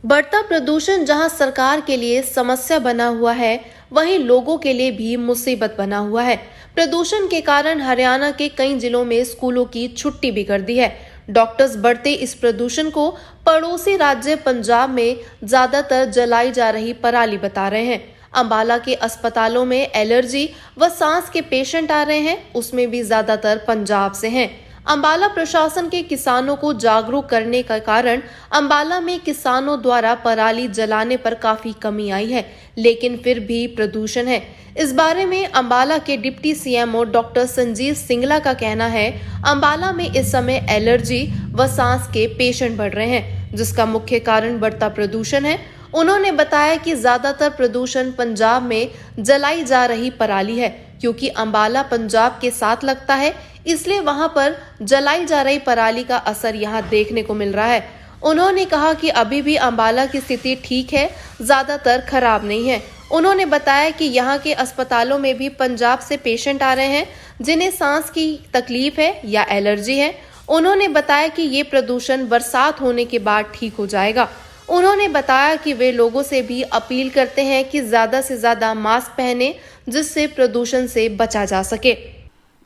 बढ़ता प्रदूषण जहां सरकार के लिए समस्या बना हुआ है, वहीं लोगों के लिए भी मुसीबत बना हुआ है। प्रदूषण के कारण हरियाणा के कई जिलों में स्कूलों की छुट्टी भी कर दी है। डॉक्टर्स बढ़ते इस प्रदूषण को पड़ोसी राज्य पंजाब में ज्यादातर जलाई जा रही पराली बता रहे हैं। अंबाला के अस्पतालों में एलर्जी व सांस के पेशेंट आ रहे हैं, उसमें भी ज्यादातर पंजाब से हैं। अंबाला प्रशासन के किसानों को जागरूक करने का कारण अंबाला में किसानों द्वारा पराली जलाने पर काफी कमी आई है, लेकिन फिर भी प्रदूषण है। इस बारे में अंबाला के deputy CMO doctor Sanjeev Singla का कहना है, अंबाला में इस समय एलर्जी व सांस के पेशेंट बढ़ रहे हैं, जिसका मुख्य कारण बढ़ता प्रदूषण है। उन्होंने बताया कि ज्यादातर प्रदूषण पंजाब में जलाई जा रही पराली है, क्योंकि अंबाला पंजाब के साथ लगता है, इसलिए वहां पर जलाई जा रही पराली का असर यहां देखने को मिल रहा है। उन्होंने कहा कि अभी भी अंबाला की स्थिति ठीक है, ज्यादातर खराब नहीं है। उन्होंने बताया कि यहाँ के अस्पतालों में भी पंजाब से पेशेंट आ रहे हैं, जिन्हें सांस की तकलीफ है या एलर्जी है। उन्होंने बताया कि ये प्रदूषण बरसात होने के बाद ठीक हो जाएगा। उन्होंने बताया कि वे लोगों से भी अपील करते हैं कि ज्यादा से ज्यादा मास्क पहने, जिससे प्रदूषण से बचा जा सके।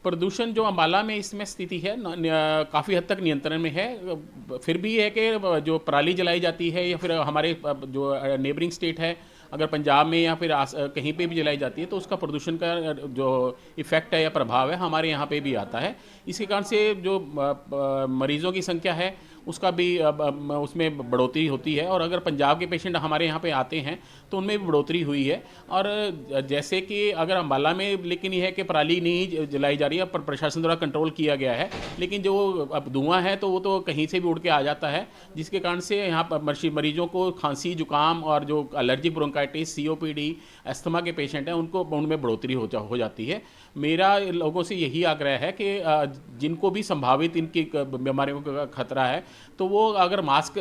प्रदूषण जो अम्बाला में इसमें स्थिति है काफ़ी हद तक नियंत्रण में है। फिर भी है कि जो पराली जलाई जाती है या फिर हमारे जो नेबरिंग स्टेट है, अगर पंजाब में या फिर कहीं पे भी जलाई जाती है तो उसका प्रदूषण का जो इफ़ेक्ट है या प्रभाव है हमारे यहाँ पे भी आता है। इसी कारण से जो मरीज़ों की संख्या है उसका भी उसमें बढ़ोतरी होती है, और अगर पंजाब के पेशेंट हमारे यहाँ पे आते हैं तो उनमें भी बढ़ोतरी हुई है। और जैसे कि अगर अम्बाला में लेकिन ये है कि पराली नहीं जलाई जा रही है, पर प्रशासन द्वारा कंट्रोल किया गया है, लेकिन जो अब धुआं है तो वो तो कहीं से भी उड़ के आ जाता है, जिसके कारण से यहाँ पर मरीजों को खांसी जुकाम और जो एलर्जी ब्रोंकाइटिस सीओपीडी अस्थमा के पेशेंट हैं उनमें बढ़ोतरी हो जाती है। मेरा लोगों से यही आग्रह है कि जिनको भी संभावित इनकी बीमारियों का खतरा है तो वो अगर मास्क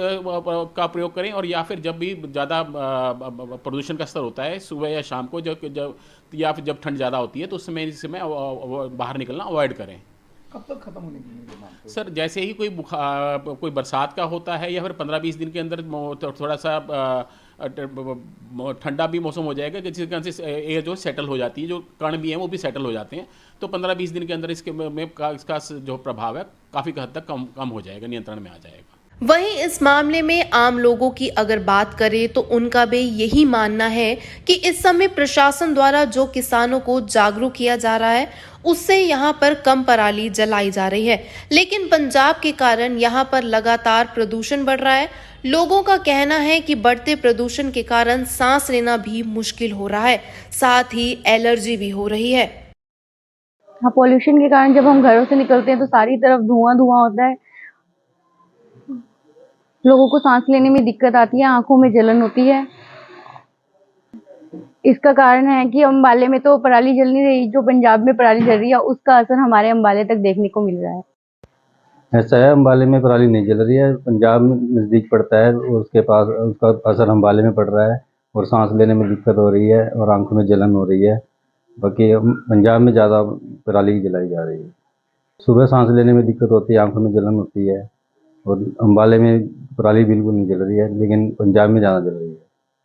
का प्रयोग करें, और या फिर जब भी ज़्यादा प्रदूषण का स्तर होता है सुबह या शाम को जब या फिर जब ठंड ज़्यादा होती है तो उस समय बाहर निकलना अवॉइड करें। कब तक खत्म होने की सर जैसे ही कोई बरसात का होता है या फिर 15-20 दिन के अंदर थोड़ा सा ठंडा भी मौसम हो जाएगा, जिसके कारण से एयर जो सेटल हो जाती है, जो कण भी हैं वो भी सेटल हो जाते हैं, तो 15-20 दिन के अंदर इसका जो प्रभाव है काफ़ी हद तक कम हो जाएगा, नियंत्रण में आ जाएगा। वहीं इस मामले में आम लोगों की अगर बात करें तो उनका भी यही मानना है कि इस समय प्रशासन द्वारा जो किसानों को जागरूक किया जा रहा है उससे यहाँ पर कम पराली जलाई जा रही है, लेकिन पंजाब के कारण यहाँ पर लगातार प्रदूषण बढ़ रहा है। लोगों का कहना है कि बढ़ते प्रदूषण के कारण सांस लेना भी मुश्किल हो रहा है, साथ ही एलर्जी भी हो रही है। हाँ, पॉल्यूशन के कारण जब हम घरों से निकलते हैं तो सारी तरफ धुआं होता है, लोगों को सांस लेने में दिक्कत आती है, आंखों में जलन होती है। इसका कारण है कि अंबाले में तो पराली जल नहीं रही, जो पंजाब में पराली जल रही है उसका असर हमारे अंबाले तक देखने को मिल रहा है। ऐसा है, अंबाले में पराली नहीं जल रही है, पंजाब में नज़दीक पड़ता है और उसके पास उसका असर अंबाले में पड़ रहा है और सांस लेने में दिक्कत हो रही है और आंखों में जलन हो रही है। बाकी पंजाब में ज़्यादा पराली जलाई जा रही है। सुबह सांस लेने में दिक्कत होती है, आंखों में जलन होती है, और अंबाले में पराली बिल्कुल नहीं जल रही है, लेकिन पंजाब में ज़्यादा जल रही है।